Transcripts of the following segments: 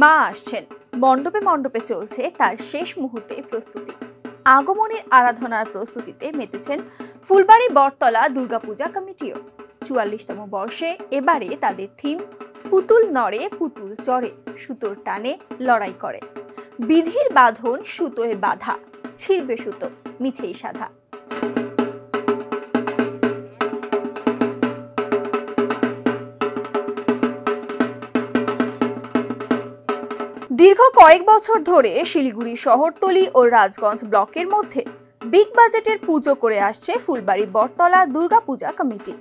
মা আসছেন, মণ্ডপে মণ্ডপে চলছে তার শেষ মুহূর্তে প্রস্তুতি। আগমনের আরাধনার প্রস্তুতিতে মেতেছেন ফুলবাড়ি বটতলা দুর্গাপূজা কমিটিও। ৪৪তম বর্ষে এবারে তাদের থিম পুতুল নড়ে পুতুল চড়ে, সুতোর টানে লড়াই করে। বিধির বাঁধন সুতোয় বাঁধা, ছিড়বে সুতো মিছেই সাধা। দীর্ঘ কয়েক বছর ধরে শিলিগুড়ি শহরতলি ও রাজগঞ্জ ব্লকের মধ্যে বিগ বাজেটের পুজো করে আসছে ফুলবাড়ি বটতলা দুর্গাপূজা কমিটি।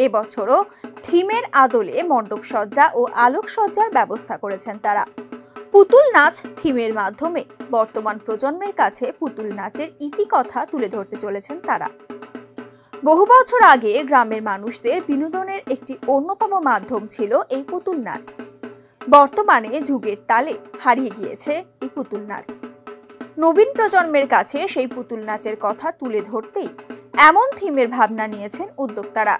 এবছরও থিমের আদলে মণ্ডপ সজ্জা ও আলোকসজ্জার ব্যবস্থা করেছেন তারা। পুতুল নাচ থিমের মাধ্যমে বর্তমান প্রজন্মের কাছে পুতুল নাচের ইতিকথা তুলে ধরতে চলেছেন তারা। বহু বছর আগে গ্রামের মানুষদের বিনোদনের একটি অন্যতম মাধ্যম ছিল এই পুতুল নাচ। বর্তমানে যুগের তালে হারিয়ে গিয়েছে এই পুতুল নাচ। নবীন প্রজন্মের কাছে সেই পুতুল নাচের কথা তুলে ধরতেই এমন থিমের ভাবনা নিয়েছেন উদ্যোক্তারা।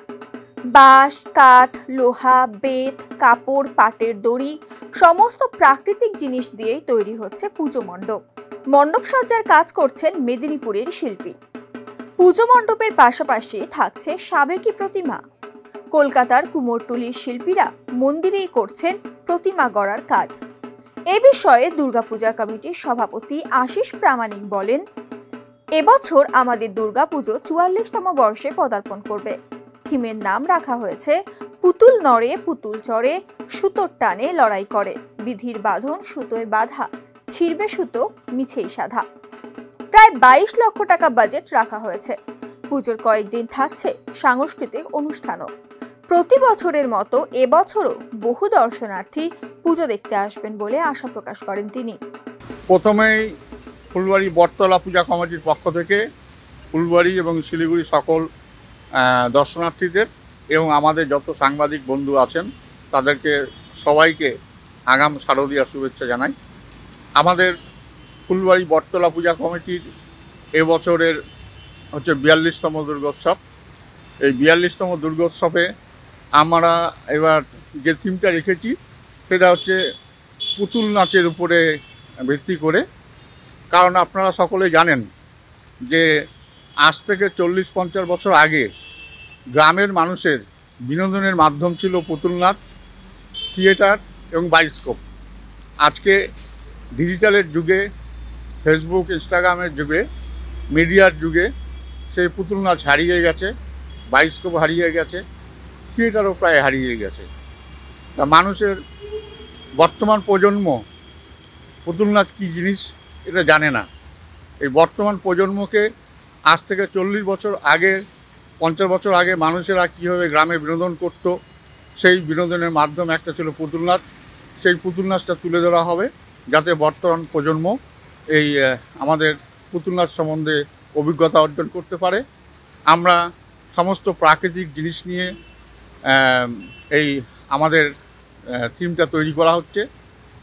বাঁশ, কাঠ, লোহা, বেত, কাপড়, পাটের দড়ি সমস্ত প্রাকৃতিক জিনিস দিয়েই তৈরি হচ্ছে পুজো মণ্ডপ। মণ্ডপ সজ্জার কাজ করছেন মেদিনীপুরের শিল্পী। পুজো মণ্ডপের পাশাপাশি থাকছে সাবেকি প্রতিমা। কলকাতার কুমোরটুলির শিল্পীরা মন্দিরেই করছেন প্রতিমা গড়ার কাজ। এ বিষয়ে দুর্গাপূজা কমিটির সভাপতি আশিস প্রামাণিক বলেন, এবছর আমাদের দুর্গাপুজো ৪৪তম বর্ষে পদার্পণ করবে। থিমের নাম রাখা হয়েছে পুতুল নড়ে পুতুল চড়ে, সুতোর টানে লড়াই করে। বিধির বাঁধন সুতোয় বাঁধা, ছিড়বে সুতো মিছেই সাধা। প্রায় ২২ লক্ষ টাকা বাজেট রাখা হয়েছে। পুজোর কয়েকদিন থাকছে সাংস্কৃতিক অনুষ্ঠানও। প্রতি বছরের মতো এবছরও বহু দর্শনার্থী পুজো দেখতে আসবেন বলে আশা প্রকাশ করেন তিনি। প্রথমেই ফুলবাড়ি বটতলা পূজা কমিটির পক্ষ থেকে ফুলবাড়ি এবং শিলিগুড়ি সকল দর্শনার্থীদের এবং আমাদের যত সাংবাদিক বন্ধু আছেন তাদেরকে সবাইকে আগাম শারদীয়ার শুভেচ্ছা জানাই। আমাদের ফুলবাড়ি বটতলা পূজা কমিটির এবছরের হচ্ছে ৪২তম দুর্গোৎসব। এই ৪২তম দুর্গোৎসবে আমরা এবার যে থিমটা রেখেছি সেটা হচ্ছে পুতুল নাচের উপরে ভিত্তি করে। কারণ আপনারা সকলে জানেন যে আজ থেকে ৪০-৫০ বছর আগে গ্রামের মানুষের বিনোদনের মাধ্যম ছিল পুতুল নাচ, থিয়েটার এবং বায়োস্কোপ। আজকে ডিজিটালের যুগে, ফেসবুক, ইনস্টাগ্রামের যুগে, মিডিয়ার যুগে সেই পুতুল নাচ হারিয়ে গেছে, বায়োস্কোপ হারিয়ে গেছে, থিয়েটারও প্রায় হারিয়ে গেছে। তা মানুষের বর্তমান প্রজন্ম পুতুল নাচ কী জিনিস এটা জানে না। এই বর্তমান প্রজন্মকে আজ থেকে ৪০ বছর আগে, ৫০ বছর আগে মানুষেরা কীভাবে গ্রামে বিনোদন করত, সেই বিনোদনের মাধ্যম একটা ছিল পুতুল নাচ। সেই পুতুল নাচটা তুলে ধরা হবে যাতে বর্তমান প্রজন্ম এই আমাদের পুতুল নাচ সম্বন্ধে অভিজ্ঞতা অর্জন করতে পারে। আমরা সমস্ত প্রাকৃতিক জিনিস নিয়ে এই আমাদের থিমটা তৈরি করা হচ্ছে।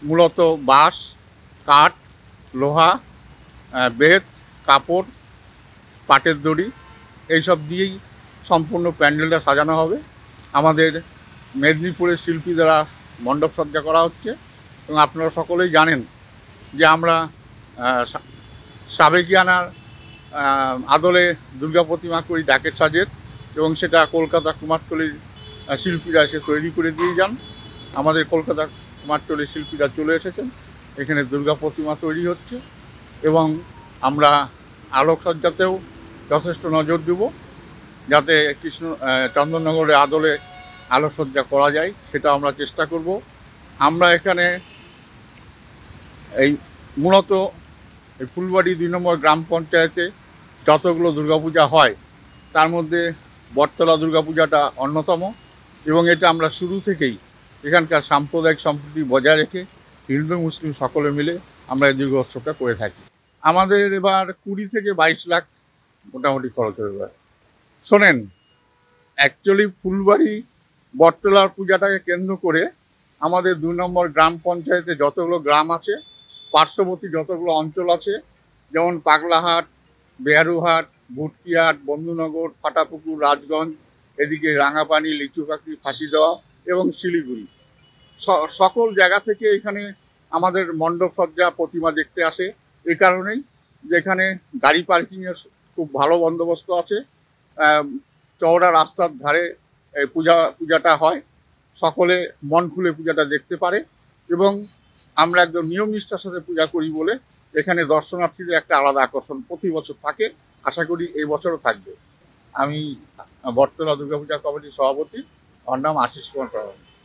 মূলত বাঁশ, কাঠ, লোহা, বেত, কাপড়, পাটের দড়ি এইসব দিয়েই সম্পূর্ণ প্যান্ডেলটা সাজানো হবে। আমাদের মেদিনীপুরের শিল্পী দ্বারা মণ্ডপ সজ্জা করা হচ্ছে এবং আপনারা সকলেই জানেন যে আমরা সাবেকিয়ানার আদলে দুর্গা প্রতিমা করি ডাকের সাজের, এবং সেটা কলকাতা কুমারটুলির শিল্পীরা এসে তৈরি করে দিয়ে যান। আমাদের কলকাতা কুমারটুলির শিল্পীরা চলে এসেছেন, এখানে দুর্গা প্রতিমা তৈরি হচ্ছে এবং আমরা আলোকসজ্জাতেও যথেষ্ট নজর দেব যাতে চন্দননগরের আদলে আলোকসজ্জা করা যায়, সেটা আমরা চেষ্টা করব। আমরা এখানে এই মূলত এই ফুলবাড়ি ২ নম্বর গ্রাম পঞ্চায়েতে যতগুলো দুর্গাপূজা হয় তার মধ্যে বটতলা দুর্গাপূজাটা অন্যতম, এবং এটা আমরা শুরু থেকেই এখানকার সাম্প্রদায়িক সম্প্রীতি বজায় রেখে হিন্দু মুসলিম সকলে মিলে আমরা এই দুর্গোৎসবটা করে থাকি। আমাদের এবার ২০ থেকে ২২ লাখ মোটামুটি খরচ হবে। এবার শোনেন, অ্যাকচুয়ালি ফুলবাড়ি বটতলার পূজাটাকে কেন্দ্র করে আমাদের ২ নম্বর গ্রাম পঞ্চায়েতে যতগুলো গ্রাম আছে, পার্শ্ববর্তী যতগুলো অঞ্চল আছে, যেমন পাগলাহাট, বেহারুহাট, ভুটকিহাট, বন্ধুনগর, ফাটাপুকুর, রাজগঞ্জ, এদিকে রাঙাপানি, লিচুপাখি, ফাঁসিদেওয়া এবং শিলিগুড়ি, সকল জায়গা থেকে এখানে আমাদের মণ্ডপ সজ্জা প্রতিমা দেখতে আসে। এই কারণেই যে এখানে গাড়ি পার্কিংয়ের খুব ভালো বন্দোবস্ত আছে। চওড়া রাস্তার ধারে পূজাটা হয়, সকলে মন খুলে পূজাটা দেখতে পারে এবং আমরা একদম নিয়ম নিষ্ঠার সাথে পূজা করি বলে এখানে দর্শনার্থীদের একটা আলাদা আকর্ষণ প্রতি বছর থাকে। আশা করি এই বছরও থাকবে। আমি বটতলা দুর্গাপূজা কমিটির সভাপতি, আমার নাম আশিস কুমার প্রামাণিক।